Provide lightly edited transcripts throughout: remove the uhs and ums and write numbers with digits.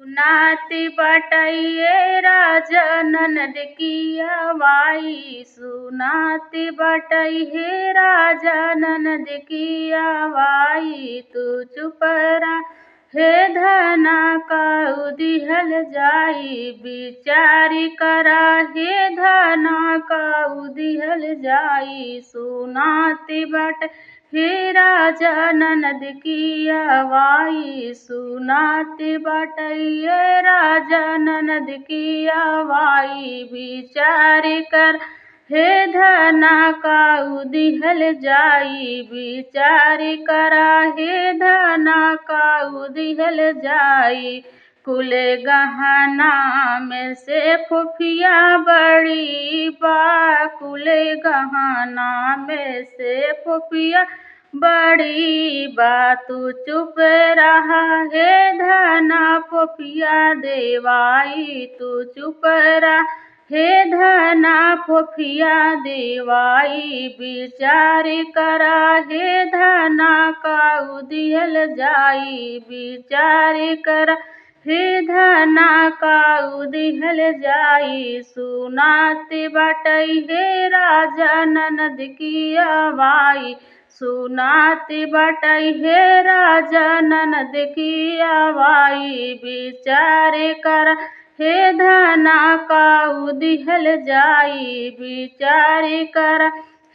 सुनाती बटैये राजा ननद की आवाई, सुनाती बटैये राजा ननद की आवाई। तू चुप रहा हे धना काऊ दिहल जाई, बिचारी करा हे धना काऊ दिहल जाई। सुनाती बट हे राजा ननद की आवाई, सुनाती बटैये राजा ननद की आवाई। बिचारी कर हे धना काऊ दिहल जाई, बिचारी करा हे धना काऊ दिहल जाई। कुल गहना में से फुफिया बड़ी बा, कुल गहना में से फुफिया बड़ी बा। तू चुप रहा हे धना फुफिया देवाई, तू चुप रहा हे धना फुफिया देवाई। बिचारी करा हे धना काऊ दिहल जाई, बिचारी करा हे धना काऊ दिहल जाई। सुनाती बटैये राजा ननद की आवाई, सुनाती बटैये राजा ननद की आवाई। बिचारे कर हे धना काऊ दिहल जाई, बिचारी कर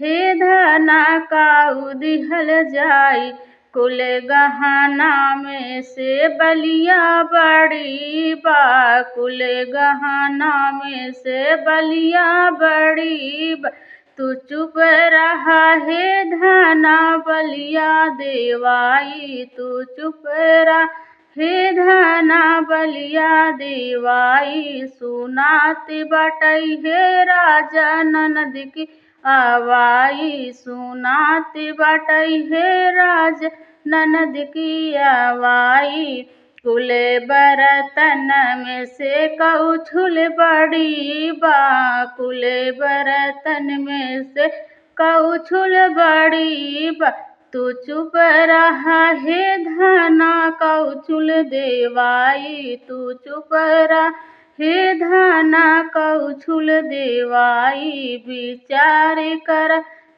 हे धना काऊ दिहल जाई। कुल गहना में से बलिया बड़ी बा, कुल गहना में से बलिया बड़ी बा। तू चुप रहा हे धना बलिया देवाई, तू चुप रहा हे धना बलिया देवाई। सुनाती बटैये राजा ननद की आवाई, सुनाती बटैये राजा ननद की आवाई। कुल बरतन में से कउछुल बड़ी बा, कुल बरतन में से कउछुल बड़ी बा। तू चुप रहा हे धना कउछुल देवाई, तू चुप रहा हे धना कउछुल देवाई। बिचारी कर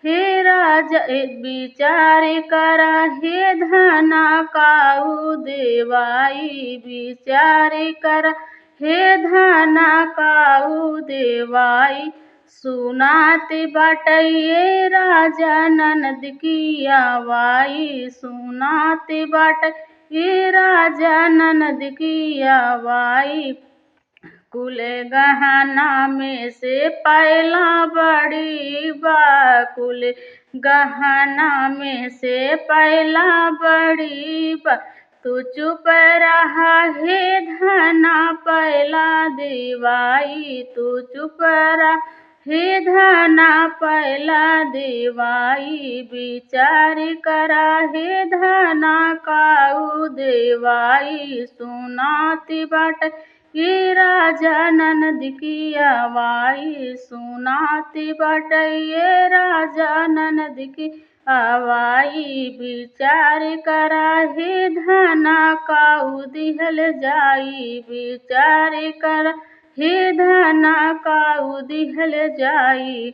हे राजा बिचारी करा हे धना काऊ देवाई, बिचारी करा हे धना काऊ देवाई। सुनाती बटैये राजा ननद की आवाई, सुनाती बटैये राजा ननद की आवाई। कुल गहना में से पैला बड़ी बा, कुल गहना में से पैला बड़ी बा। तू चुप रहा हे धना पैला देवाई, तू चुप रहा हे धना पैला देवाई। बिचारी करा हे धना काऊ देवाई। सुनाती बटैये राजा ननद की आवाई, सुनाती बटैये राजा ननद की आवाई। बिचारी करा हे धना काऊ दिहल जाई, बिचारी करा हे धना काऊ दिहल जाई।